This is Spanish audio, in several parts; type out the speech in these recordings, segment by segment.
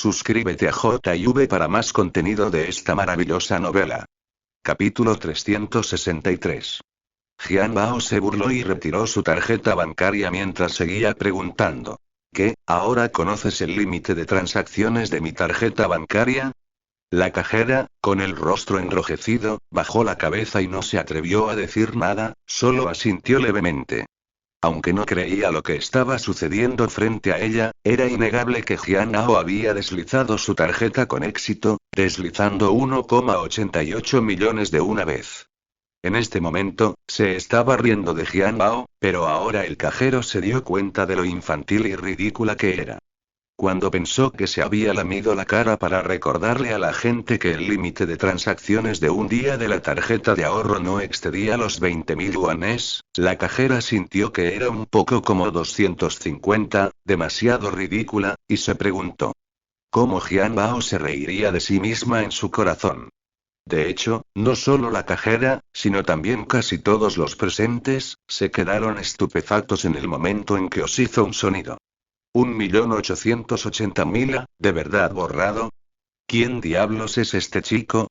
Suscríbete a JV para más contenido de esta maravillosa novela. Capítulo 363. Jian Bao se burló y retiró su tarjeta bancaria mientras seguía preguntando. ¿Qué, ahora conoces el límite de transacciones de mi tarjeta bancaria? La cajera, con el rostro enrojecido, bajó la cabeza y no se atrevió a decir nada, solo asintió levemente. Aunque no creía lo que estaba sucediendo frente a ella, era innegable que Jian Hao había deslizado su tarjeta con éxito, deslizando 1,88 millones de una vez. En este momento, se estaba riendo de Jian Hao, pero ahora el cajero se dio cuenta de lo infantil y ridícula que era. Cuando pensó que se había lamido la cara para recordarle a la gente que el límite de transacciones de un día de la tarjeta de ahorro no excedía los 20.000 yuanes, la cajera sintió que era un poco como 250, demasiado ridícula, y se preguntó. ¿Cómo Jian Bao se reiría de sí misma en su corazón? De hecho, no solo la cajera, sino también casi todos los presentes, se quedaron estupefactos en el momento en que os hizo un sonido. 1.880.000, ¿de verdad borrado? ¿Quién diablos es este chico?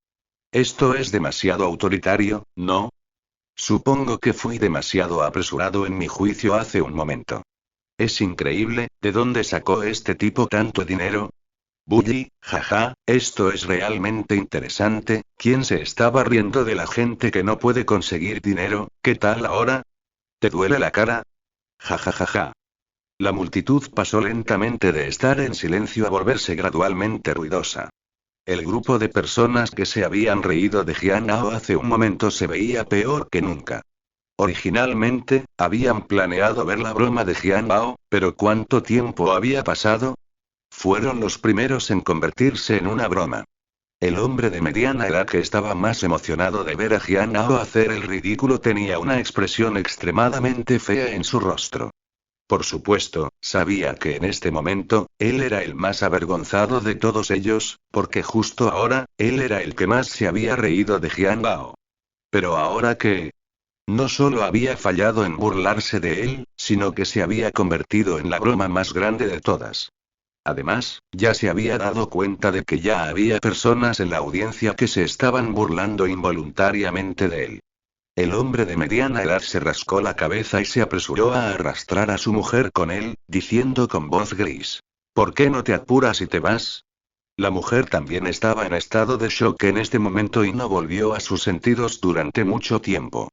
Esto es demasiado autoritario, ¿no? Supongo que fui demasiado apresurado en mi juicio hace un momento. Es increíble, ¿de dónde sacó este tipo tanto dinero? Bully, jaja, esto es realmente interesante. ¿Quién se estaba riendo de la gente que no puede conseguir dinero? ¿Qué tal ahora? ¿Te duele la cara? Jajajaja. La multitud pasó lentamente de estar en silencio a volverse gradualmente ruidosa. El grupo de personas que se habían reído de Jian Hao hace un momento se veía peor que nunca. Originalmente, habían planeado ver la broma de Jian Hao, pero ¿cuánto tiempo había pasado? Fueron los primeros en convertirse en una broma. El hombre de mediana edad que estaba más emocionado de ver a Jian Hao hacer el ridículo tenía una expresión extremadamente fea en su rostro. Por supuesto, sabía que en este momento, él era el más avergonzado de todos ellos, porque justo ahora, él era el que más se había reído de Jian Bao. Pero ahora que... No solo había fallado en burlarse de él, sino que se había convertido en la broma más grande de todas. Además, ya se había dado cuenta de que ya había personas en la audiencia que se estaban burlando involuntariamente de él. El hombre de mediana edad se rascó la cabeza y se apresuró a arrastrar a su mujer con él, diciendo con voz gris. ¿Por qué no te apuras y te vas? La mujer también estaba en estado de shock en este momento y no volvió a sus sentidos durante mucho tiempo.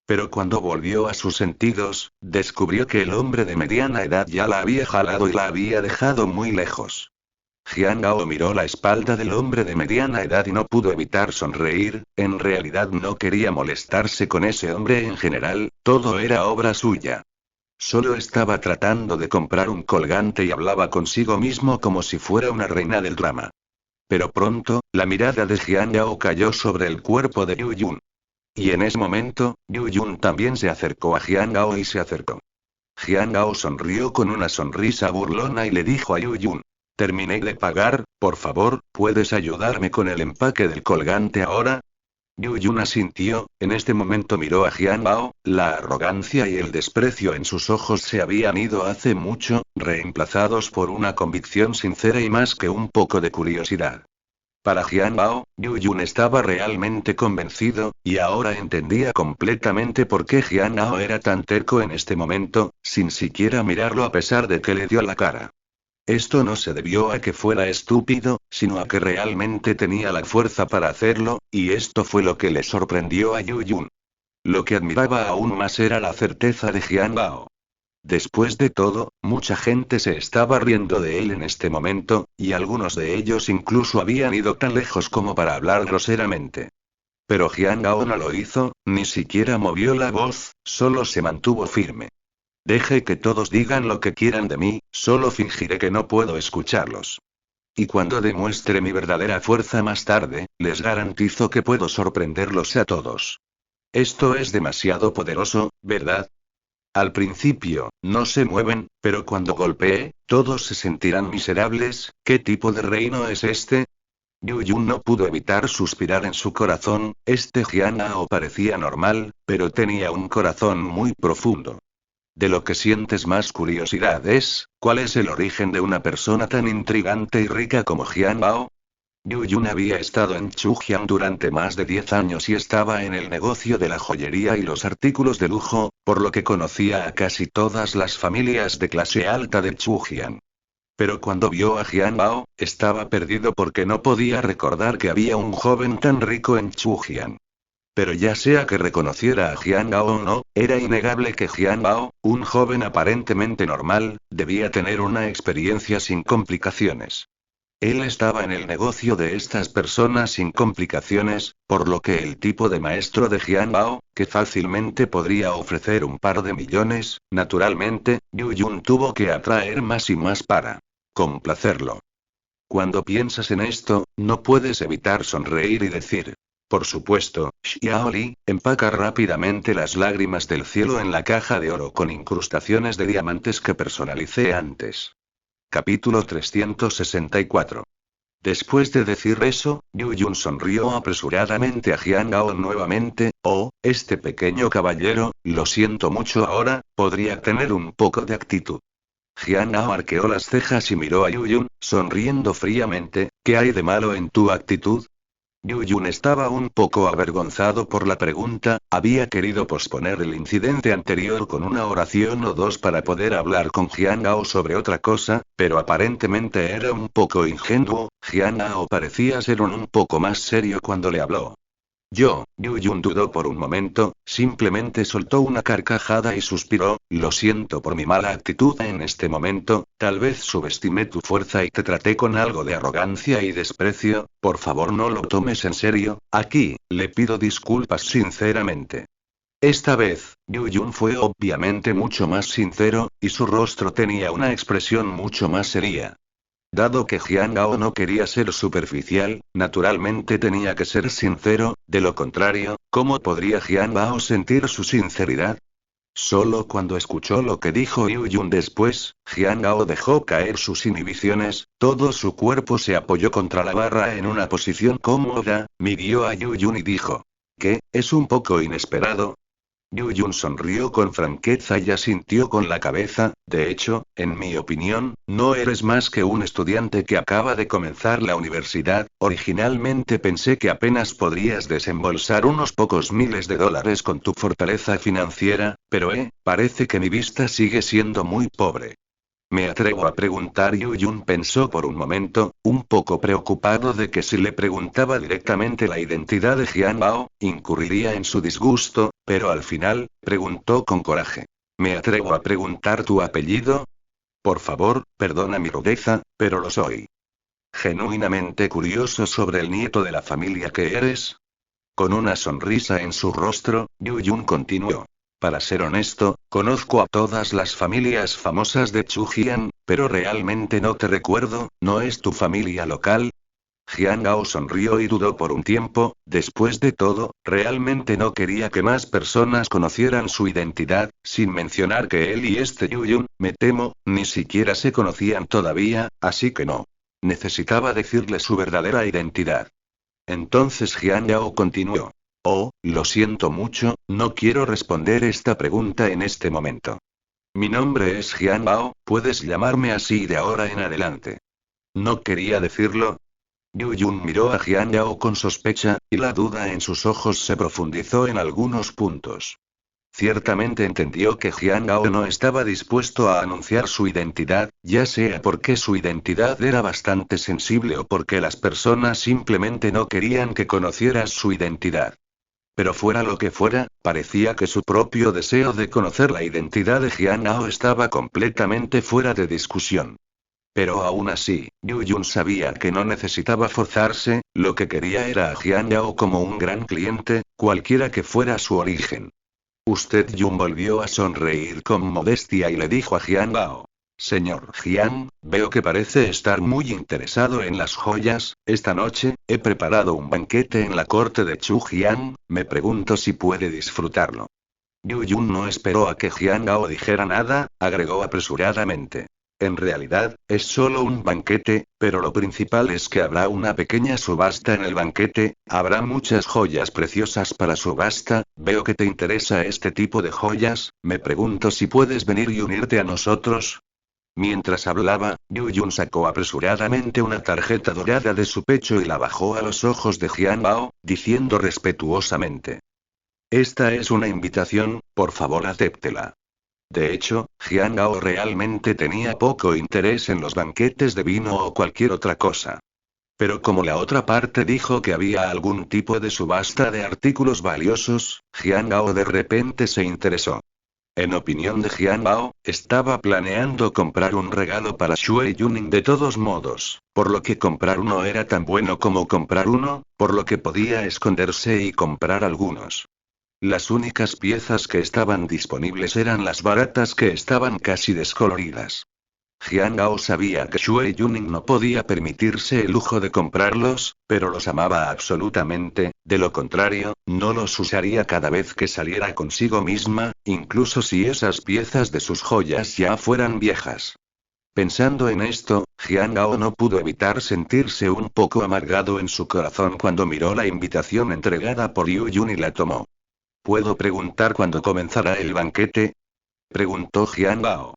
Pero cuando volvió a sus sentidos, descubrió que el hombre de mediana edad ya la había jalado y la había dejado muy lejos. Jian Gao miró la espalda del hombre de mediana edad y no pudo evitar sonreír. En realidad no quería molestarse con ese hombre en general, todo era obra suya. Solo estaba tratando de comprar un colgante y hablaba consigo mismo como si fuera una reina del drama. Pero pronto, la mirada de Jian Gao cayó sobre el cuerpo de Yu Yun. Y en ese momento, Yu Yun también se acercó a Jian Gao y se acercó. Jian Gao sonrió con una sonrisa burlona y le dijo a Yu Yun. Terminé de pagar, por favor, ¿puedes ayudarme con el empaque del colgante ahora? Yu Yun asintió, en este momento miró a Jian Bao, la arrogancia y el desprecio en sus ojos se habían ido hace mucho, reemplazados por una convicción sincera y más que un poco de curiosidad. Para Jian Bao, Yu Yun estaba realmente convencido, y ahora entendía completamente por qué Jian Hao era tan terco en este momento, sin siquiera mirarlo a pesar de que le dio la cara. Esto no se debió a que fuera estúpido, sino a que realmente tenía la fuerza para hacerlo, y esto fue lo que le sorprendió a Yu Yun. Lo que admiraba aún más era la certeza de Jian Bao. Después de todo, mucha gente se estaba riendo de él en este momento, y algunos de ellos incluso habían ido tan lejos como para hablar groseramente. Pero Jian Bao no lo hizo, ni siquiera movió la voz, solo se mantuvo firme. Deje que todos digan lo que quieran de mí, solo fingiré que no puedo escucharlos. Y cuando demuestre mi verdadera fuerza más tarde, les garantizo que puedo sorprenderlos a todos. Esto es demasiado poderoso, ¿verdad? Al principio, no se mueven, pero cuando golpee, todos se sentirán miserables. ¿Qué tipo de reino es este? Yu Yun no pudo evitar suspirar en su corazón. Este Jian Hao parecía normal, pero tenía un corazón muy profundo. De lo que sientes más curiosidad es, ¿cuál es el origen de una persona tan intrigante y rica como Jian Bao? Yu Yun había estado en Chujian durante más de 10 años y estaba en el negocio de la joyería y los artículos de lujo, por lo que conocía a casi todas las familias de clase alta de Chujian. Pero cuando vio a Jian Bao, estaba perdido porque no podía recordar que había un joven tan rico en Chujian. Pero ya sea que reconociera a Jian Bao o no, era innegable que Jian Bao, un joven aparentemente normal, debía tener una experiencia sin complicaciones. Él estaba en el negocio de estas personas sin complicaciones, por lo que el tipo de maestro de Jian Bao, que fácilmente podría ofrecer un par de millones, naturalmente, Yu Yun tuvo que atraer más y más para complacerlo. Cuando piensas en esto, no puedes evitar sonreír y decir: por supuesto, Xiaoli, empaca rápidamente las lágrimas del cielo en la caja de oro con incrustaciones de diamantes que personalicé antes. Capítulo 364. Después de decir eso, Yu Yun sonrió apresuradamente a Jian Gao nuevamente. Oh, este pequeño caballero, lo siento mucho ahora, podría tener un poco de actitud. Jian Gao arqueó las cejas y miró a Yu Yun, sonriendo fríamente. ¿Qué hay de malo en tu actitud? Yu Yun estaba un poco avergonzado por la pregunta, había querido posponer el incidente anterior con una oración o dos para poder hablar con Jian Gao sobre otra cosa, pero aparentemente era un poco ingenuo. Jian Gao parecía ser un poco más serio cuando le habló. Yu Yun dudó por un momento, simplemente soltó una carcajada y suspiró: lo siento por mi mala actitud en este momento, tal vez subestimé tu fuerza y te traté con algo de arrogancia y desprecio, por favor no lo tomes en serio, aquí, le pido disculpas sinceramente. Esta vez, Yu Yun fue obviamente mucho más sincero, y su rostro tenía una expresión mucho más seria. Dado que Jian Gao no quería ser superficial, naturalmente tenía que ser sincero, de lo contrario, ¿cómo podría Jian Gao sentir su sinceridad? Solo cuando escuchó lo que dijo Yu Yun después, Jian Gao dejó caer sus inhibiciones, todo su cuerpo se apoyó contra la barra en una posición cómoda, miró a Yu Yun y dijo: ¿qué? Es un poco inesperado. Yu Yun sonrió con franqueza y asintió con la cabeza. De hecho, en mi opinión, no eres más que un estudiante que acaba de comenzar la universidad. Originalmente pensé que apenas podrías desembolsar unos pocos miles de dólares con tu fortaleza financiera, pero parece que mi vista sigue siendo muy pobre. Me atrevo a preguntar. Yu Yun pensó por un momento, un poco preocupado de que si le preguntaba directamente la identidad de Jian Bao, incurriría en su disgusto, pero al final, preguntó con coraje. ¿Me atrevo a preguntar tu apellido? Por favor, perdona mi rudeza, pero lo soy. Genuinamente curioso sobre el nieto de la familia que eres. Con una sonrisa en su rostro, Yu Yun continuó. Para ser honesto, conozco a todas las familias famosas de Chujian, pero realmente no te recuerdo. ¿No es tu familia local? Jian Gao sonrió y dudó por un tiempo. Después de todo, realmente no quería que más personas conocieran su identidad, sin mencionar que él y este Yu Yun, me temo, ni siquiera se conocían todavía, así que no. Necesitaba decirle su verdadera identidad. Entonces Jian Yao continuó. Oh, lo siento mucho, no quiero responder esta pregunta en este momento. Mi nombre es Jian Bao, puedes llamarme así de ahora en adelante. ¿No quería decirlo? Yu Yun miró a Jian Yao con sospecha, y la duda en sus ojos se profundizó en algunos puntos. Ciertamente entendió que Jian Gao no estaba dispuesto a anunciar su identidad, ya sea porque su identidad era bastante sensible o porque las personas simplemente no querían que conocieras su identidad. Pero fuera lo que fuera, parecía que su propio deseo de conocer la identidad de Jian Gao estaba completamente fuera de discusión. Pero aún así, Yu Yun sabía que no necesitaba forzarse, lo que quería era a Jian Gao como un gran cliente, cualquiera que fuera su origen. Usted Yun volvió a sonreír con modestia y le dijo a Jian Bao. Señor Jian, veo que parece estar muy interesado en las joyas. Esta noche, he preparado un banquete en la corte de Chu Jian, me pregunto si puede disfrutarlo. Yu Yun no esperó a que Jian Gao dijera nada, agregó apresuradamente. En realidad, es solo un banquete, pero lo principal es que habrá una pequeña subasta en el banquete, habrá muchas joyas preciosas para subasta. Veo que te interesa este tipo de joyas, me pregunto si puedes venir y unirte a nosotros. Mientras hablaba, Yu Jun sacó apresuradamente una tarjeta dorada de su pecho y la bajó a los ojos de Jian Bao, diciendo respetuosamente: Esta es una invitación, por favor acéptela. De hecho, Jian Gao realmente tenía poco interés en los banquetes de vino o cualquier otra cosa. Pero como la otra parte dijo que había algún tipo de subasta de artículos valiosos, Jian Gao de repente se interesó. En opinión de Jian Bao, estaba planeando comprar un regalo para Shui Yuning de todos modos, por lo que comprar uno era tan bueno como comprar uno, por lo que podía esconderse y comprar algunos. Las únicas piezas que estaban disponibles eran las baratas que estaban casi descoloridas. Jian Gao sabía que Shui Yuning no podía permitirse el lujo de comprarlos, pero los amaba absolutamente, de lo contrario, no los usaría cada vez que saliera consigo misma, incluso si esas piezas de sus joyas ya fueran viejas. Pensando en esto, Jian Gao no pudo evitar sentirse un poco amargado en su corazón cuando miró la invitación entregada por Yu Yun y la tomó. ¿Puedo preguntar cuándo comenzará el banquete? Preguntó Jian Bao.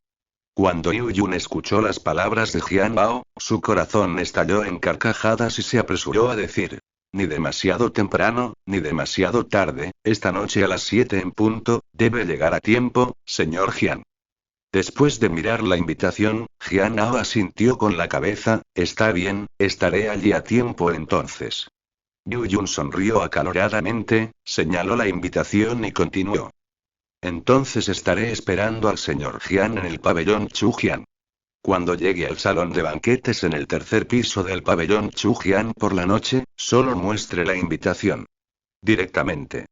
Cuando Yu Yun escuchó las palabras de Jian Bao, su corazón estalló en carcajadas y se apresuró a decir: Ni demasiado temprano, ni demasiado tarde, esta noche a las 7 en punto, debe llegar a tiempo, señor Jian. Después de mirar la invitación, Jian Bao asintió con la cabeza: Está bien, estaré allí a tiempo entonces. Yu Yun sonrió acaloradamente, señaló la invitación y continuó: Entonces estaré esperando al señor Jian en el pabellón Chujian. Cuando llegue al salón de banquetes en el tercer piso del pabellón Chujian por la noche, solo muestre la invitación. Directamente.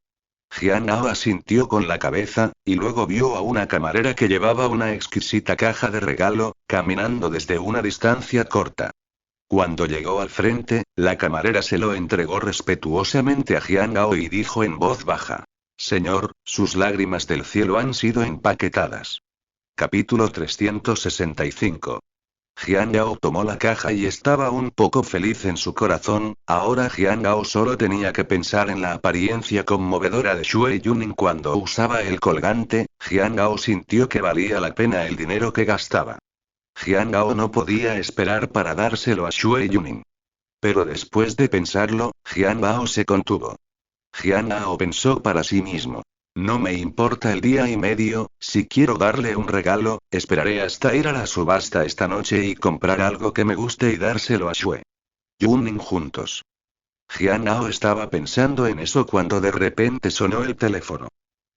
Jian Ao asintió con la cabeza, y luego vio a una camarera que llevaba una exquisita caja de regalo, caminando desde una distancia corta. Cuando llegó al frente, la camarera se lo entregó respetuosamente a Jian Gao y dijo en voz baja: Señor, sus lágrimas del cielo han sido empaquetadas. Capítulo 365. Jian Gao tomó la caja y estaba un poco feliz en su corazón. Ahora Jian Gao solo tenía que pensar en la apariencia conmovedora de Shui Yuning cuando usaba el colgante. Jian Gao sintió que valía la pena el dinero que gastaba. Jian Gao no podía esperar para dárselo a Shui Yuning. Pero después de pensarlo, Jian Gao se contuvo. Jian Gao pensó para sí mismo: No me importa el día y medio, si quiero darle un regalo, esperaré hasta ir a la subasta esta noche y comprar algo que me guste y dárselo a Shui Yuning juntos. Jian Gao estaba pensando en eso cuando de repente sonó el teléfono.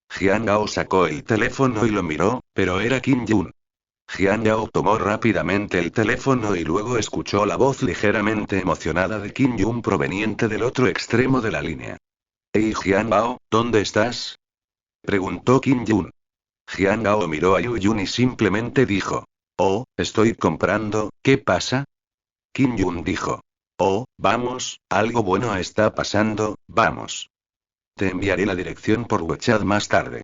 Jian Gao sacó el teléfono y lo miró, pero era Qin Yun. Jian Yao tomó rápidamente el teléfono y luego escuchó la voz ligeramente emocionada de Qin Yun proveniente del otro extremo de la línea. «Hey Jian Bao, ¿dónde estás?», preguntó Qin Yun. Jian Gao miró a Yu Yun y simplemente dijo: «Oh, estoy comprando, ¿qué pasa?». Qin Yun dijo: «Oh, vamos, algo bueno está pasando, vamos. Te enviaré la dirección por WeChat más tarde».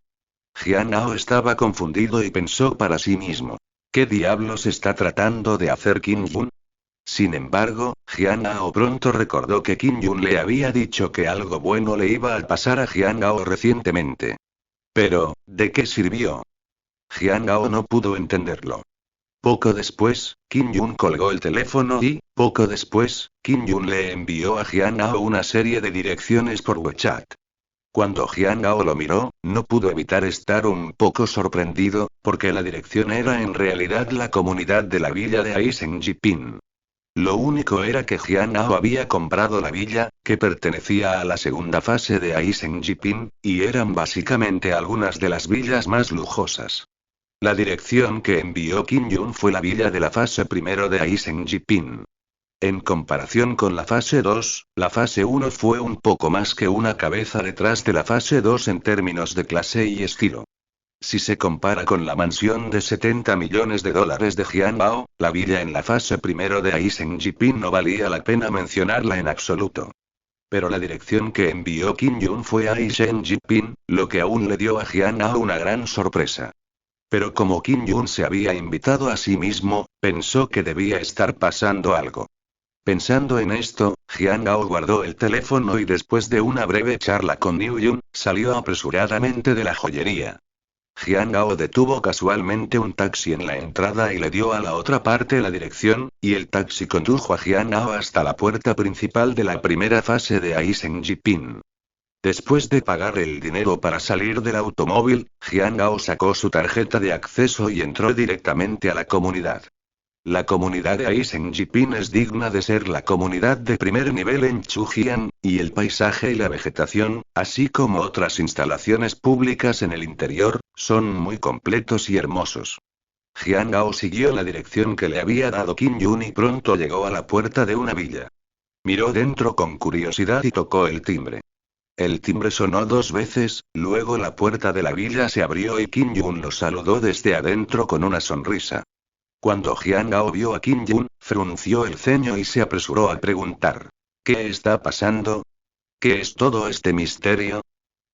Jian Gao estaba confundido y pensó para sí mismo: ¿qué diablos está tratando de hacer Qin Yun? Sin embargo, Jian Gao pronto recordó que Qin Yun le había dicho que algo bueno le iba a pasar a Jian Gao recientemente. Pero, ¿de qué sirvió? Jian Gao no pudo entenderlo. Poco después, Qin Yun colgó el teléfono y, poco después, Qin Yun le envió a Jian Gao una serie de direcciones por WeChat. Cuando Jian Gao lo miró, no pudo evitar estar un poco sorprendido, porque la dirección era en realidad la comunidad de la villa de Aiseng-Jipin. Lo único era que Jian Gao había comprado la villa, que pertenecía a la segunda fase de Aiseng-Jipin, y eran básicamente algunas de las villas más lujosas. La dirección que envió Qin Yun fue la villa de la fase primero de Aiseng-Jipin. En comparación con la fase 2, la fase 1 fue un poco más que una cabeza detrás de la fase 2 en términos de clase y estilo. Si se compara con la mansión de 70 millones de dólares de Jian Bao, la villa en la fase primero de Aiseng-Jipin no valía la pena mencionarla en absoluto. Pero la dirección que envió Qin Yun fue a Aiseng-Jipin, lo que aún le dio a Jian Bao una gran sorpresa. Pero como Kim Jun se había invitado a sí mismo, pensó que debía estar pasando algo. Pensando en esto, Jian Gao guardó el teléfono y después de una breve charla con Niu Yun, salió apresuradamente de la joyería. Jian Gao detuvo casualmente un taxi en la entrada y le dio a la otra parte la dirección, y el taxi condujo a Jian Gao hasta la puerta principal de la primera fase de Aisen Jipin. Después de pagar el dinero para salir del automóvil, Jian Gao sacó su tarjeta de acceso y entró directamente a la comunidad. La comunidad de Aisen Jipin es digna de ser la comunidad de primer nivel en Chujian, y el paisaje y la vegetación, así como otras instalaciones públicas en el interior, son muy completos y hermosos. Jian Gao siguió la dirección que le había dado Kim Jun y pronto llegó a la puerta de una villa. Miró dentro con curiosidad y tocó el timbre. El timbre sonó 2 veces, luego la puerta de la villa se abrió y Kim Jun lo saludó desde adentro con una sonrisa. Cuando Jian Gao vio a Kim Jun, frunció el ceño y se apresuró a preguntar: ¿Qué está pasando? ¿Qué es todo este misterio?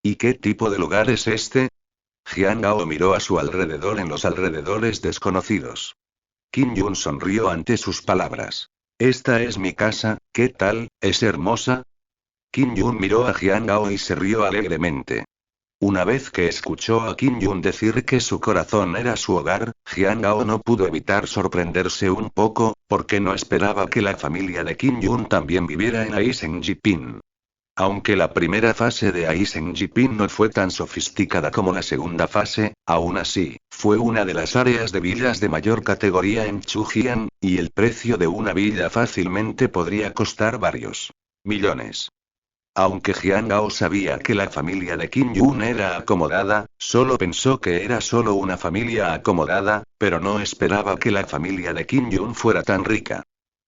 ¿Y qué tipo de lugar es este? Jian Gao miró a su alrededor en los alrededores desconocidos. Kim Jun sonrió ante sus palabras. Esta es mi casa, ¿qué tal? ¿Es hermosa? Kim Jun miró a Jian Gao y se rió alegremente. Una vez que escuchó a Kim Jun decir que su corazón era su hogar, Jian Gao no pudo evitar sorprenderse un poco, porque no esperaba que la familia de Kim Jun también viviera en Aisen Jipin. Aunque la primera fase de Aisen Jipin no fue tan sofisticada como la segunda fase, aún así, fue una de las áreas de villas de mayor categoría en Chujian, y el precio de una villa fácilmente podría costar varios millones. Aunque Jian Gao sabía que la familia de Kim Jun era acomodada, solo pensó que era solo una familia acomodada, pero no esperaba que la familia de Kim Jun fuera tan rica.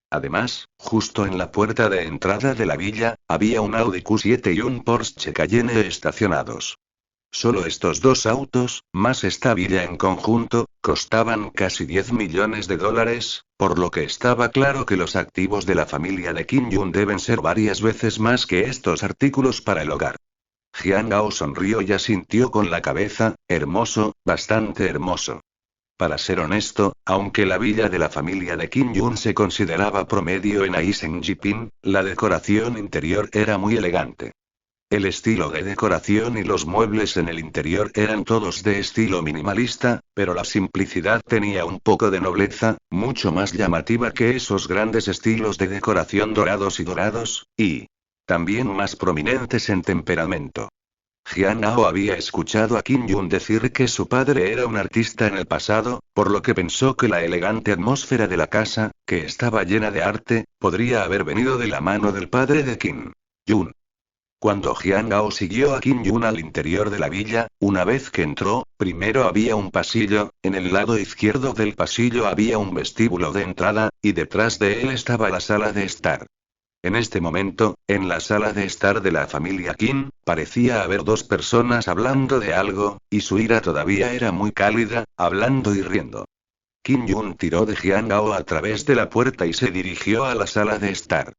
Además, justo en la puerta de entrada de la villa, había un Audi Q7 y un Porsche Cayenne estacionados. Solo estos dos autos, más esta villa en conjunto, costaban casi 10 millones de dólares, por lo que estaba claro que los activos de la familia de Kim Jun deben ser varias veces más que estos artículos para el hogar. Jian Gao sonrió y asintió con la cabeza: hermoso, bastante hermoso. Para ser honesto, aunque la villa de la familia de Kim Jun se consideraba promedio en Aisen Jipin, la decoración interior era muy elegante. El estilo de decoración y los muebles en el interior eran todos de estilo minimalista, pero la simplicidad tenía un poco de nobleza, mucho más llamativa que esos grandes estilos de decoración dorados y también más prominentes en temperamento. Jian Gao había escuchado a Kim Jun decir que su padre era un artista en el pasado, por lo que pensó que la elegante atmósfera de la casa, que estaba llena de arte, podría haber venido de la mano del padre de Kim Jun. Cuando Jian Gao siguió a Kim Jun al interior de la villa, una vez que entró, primero había un pasillo, en el lado izquierdo del pasillo había un vestíbulo de entrada, y detrás de él estaba la sala de estar. En este momento, en la sala de estar de la familia Kim, parecía haber dos personas hablando de algo, y su ira todavía era muy cálida, hablando y riendo. Kim Jun tiró de Jian Gao a través de la puerta y se dirigió a la sala de estar.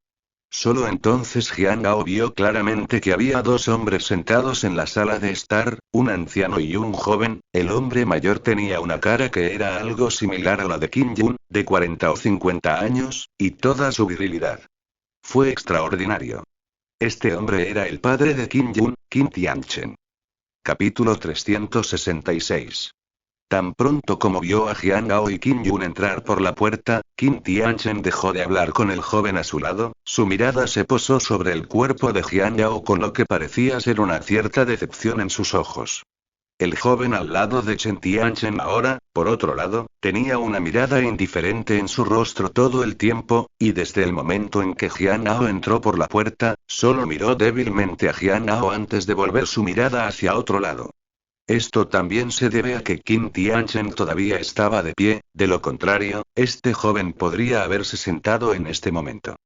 Solo entonces Jian Gao vio claramente que había dos hombres sentados en la sala de estar, un anciano y un joven. El hombre mayor tenía una cara que era algo similar a la de Kim Jun, de 40 o 50 años, y toda su virilidad. Fue extraordinario. Este hombre era el padre de Kim Jun, Kim Tianchen. Capítulo 366. Tan pronto como vio a Jian Gao y Kim Jun entrar por la puerta, Kim Tianchen dejó de hablar con el joven a su lado, su mirada se posó sobre el cuerpo de Jian Gao con lo que parecía ser una cierta decepción en sus ojos. El joven al lado de Chen Tianchen ahora, por otro lado, tenía una mirada indiferente en su rostro todo el tiempo, y desde el momento en que Jian Gao entró por la puerta, solo miró débilmente a Jian Gao antes de volver su mirada hacia otro lado. Esto también se debe a que Kim Tianchen todavía estaba de pie, de lo contrario, este joven podría haberse sentado en este momento.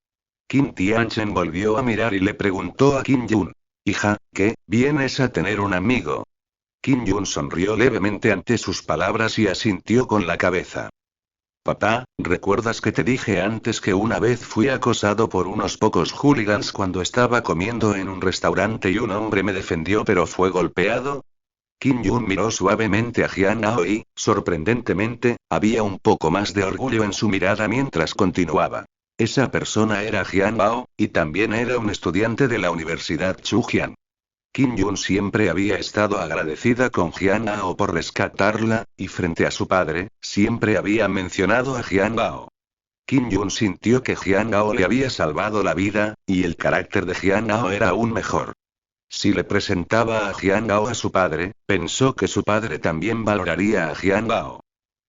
Kim Tianchen volvió a mirar y le preguntó a Kim Jun: hija, ¿qué, vienes a tener un amigo? Kim Jun sonrió levemente ante sus palabras y asintió con la cabeza. Papá, ¿recuerdas que te dije antes que una vez fui acosado por unos pocos hooligans cuando estaba comiendo en un restaurante y un hombre me defendió pero fue golpeado? Kim Jun miró suavemente a Jian Ao y, sorprendentemente, había un poco más de orgullo en su mirada mientras continuaba. Esa persona era Jian Bao, y también era un estudiante de la Universidad Chujian. Kim Jun siempre había estado agradecida con Jian Ao por rescatarla, y frente a su padre, siempre había mencionado a Jian Bao. Kim Jun sintió que Jian Ao le había salvado la vida, y el carácter de Jian Ao era aún mejor. Si le presentaba a Jian Bao a su padre, pensó que su padre también valoraría a Jian Bao.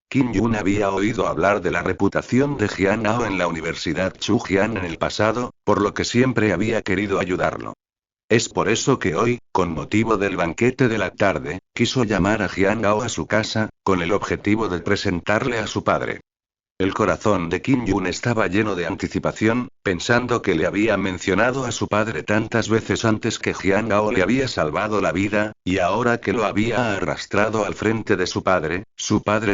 Kim Jun había oído hablar de la reputación de Jian Bao en la Universidad Chujian en el pasado, por lo que siempre había querido ayudarlo. Es por eso que hoy, con motivo del banquete de la tarde, quiso llamar a Jian Bao a su casa, con el objetivo de presentarle a su padre. El corazón de Kim Jun estaba lleno de anticipación, pensando que le había mencionado a su padre tantas veces antes que Jian Bao le había salvado la vida, y ahora que lo había arrastrado al frente de su padre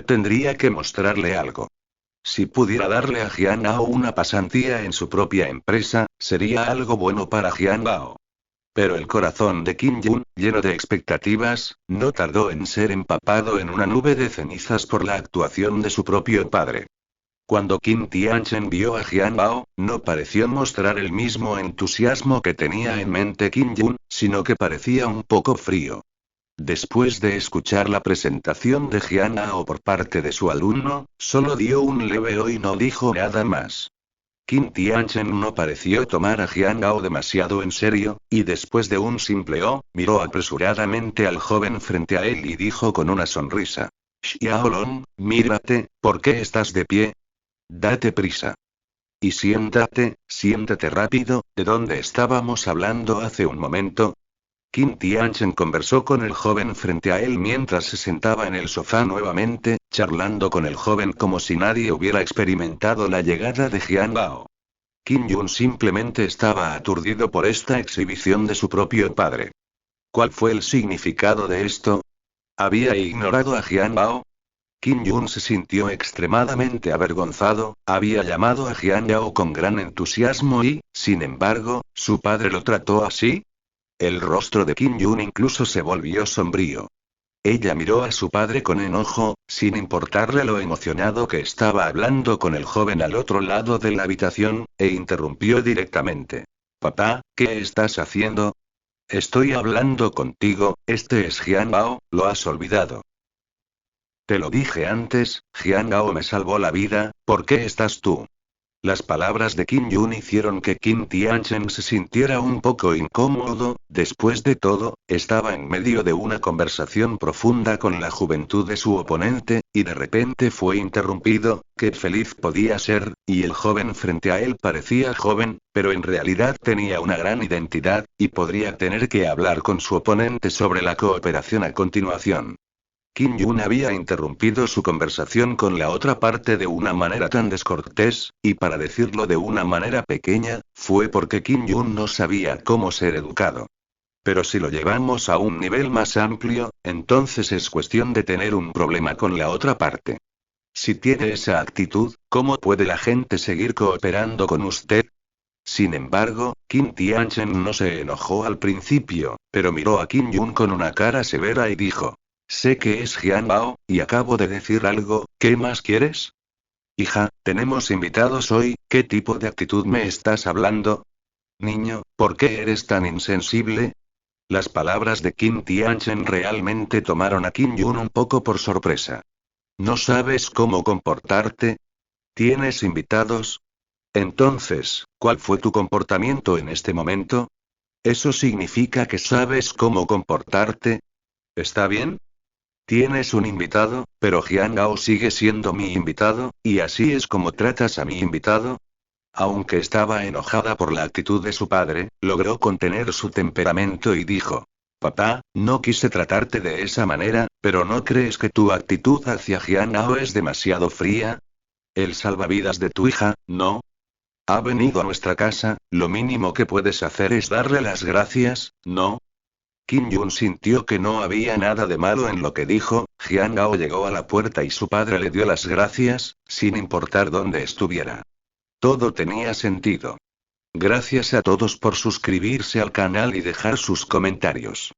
tendría que mostrarle algo. Si pudiera darle a Jian Bao una pasantía en su propia empresa, sería algo bueno para Jian Bao. Pero el corazón de Kim Jun, lleno de expectativas, no tardó en ser empapado en una nube de cenizas por la actuación de su propio padre. Cuando Kim Tianchen vio a Jian Bao, no pareció mostrar el mismo entusiasmo que tenía en mente Kim Jun, sino que parecía un poco frío. Después de escuchar la presentación de Jian Bao por parte de su alumno, solo dio un leve "oh" y no dijo nada más. Kim Tianchen no pareció tomar a Jian Bao demasiado en serio, y después de un simple "oh", miró apresuradamente al joven frente a él y dijo con una sonrisa: Xiaolong, mírate, ¿por qué estás de pie? Date prisa. Y siéntate rápido, ¿de dónde estábamos hablando hace un momento? Kim Tianchen conversó con el joven frente a él mientras se sentaba en el sofá nuevamente, charlando con el joven como si nadie hubiera experimentado la llegada de Jian Bao. Kim Jun simplemente estaba aturdido por esta exhibición de su propio padre. ¿Cuál fue el significado de esto? ¿Había ignorado a Jian Bao? Kim Jun se sintió extremadamente avergonzado, había llamado a Jian Yao con gran entusiasmo y, sin embargo, ¿su padre lo trató así? El rostro de Kim Jun incluso se volvió sombrío. Ella miró a su padre con enojo, sin importarle lo emocionado que estaba hablando con el joven al otro lado de la habitación, e interrumpió directamente. Papá, ¿qué estás haciendo? Estoy hablando contigo, este es Jian Bao, ¿lo has olvidado? Te lo dije antes, Jian Bao me salvó la vida, ¿por qué estás tú? Las palabras de Kim Jun hicieron que Kim Tianchen se sintiera un poco incómodo, después de todo, estaba en medio de una conversación profunda con la juventud de su oponente, y de repente fue interrumpido, qué feliz podía ser, y el joven frente a él parecía joven, pero en realidad tenía una gran identidad, y podría tener que hablar con su oponente sobre la cooperación a continuación. Kim Jun había interrumpido su conversación con la otra parte de una manera tan descortés, y para decirlo de una manera pequeña, fue porque Kim Jun no sabía cómo ser educado. Pero si lo llevamos a un nivel más amplio, entonces es cuestión de tener un problema con la otra parte. Si tiene esa actitud, ¿cómo puede la gente seguir cooperando con usted? Sin embargo, Kim Tianchen no se enojó al principio, pero miró a Kim Jun con una cara severa y dijo: sé que es Jian Bao, y acabo de decir algo, ¿qué más quieres? Hija, tenemos invitados hoy, ¿qué tipo de actitud me estás hablando? Niño, ¿por qué eres tan insensible? Las palabras de Kim Tianchen realmente tomaron a Kim Jun un poco por sorpresa. ¿No sabes cómo comportarte? ¿Tienes invitados? Entonces, ¿cuál fue tu comportamiento en este momento? ¿Eso significa que sabes cómo comportarte? ¿Está bien? Tienes un invitado, pero Jian Gao sigue siendo mi invitado, ¿y así es como tratas a mi invitado? Aunque estaba enojada por la actitud de su padre, logró contener su temperamento y dijo: papá, no quise tratarte de esa manera, pero ¿no crees que tu actitud hacia Jian Gao es demasiado fría? El salvavidas de tu hija, ¿no? Ha venido a nuestra casa, lo mínimo que puedes hacer es darle las gracias, ¿no? Kim Jun sintió que no había nada de malo en lo que dijo. Jian Gao llegó a la puerta y su padre le dio las gracias, sin importar dónde estuviera. Todo tenía sentido. Gracias a todos por suscribirse al canal y dejar sus comentarios.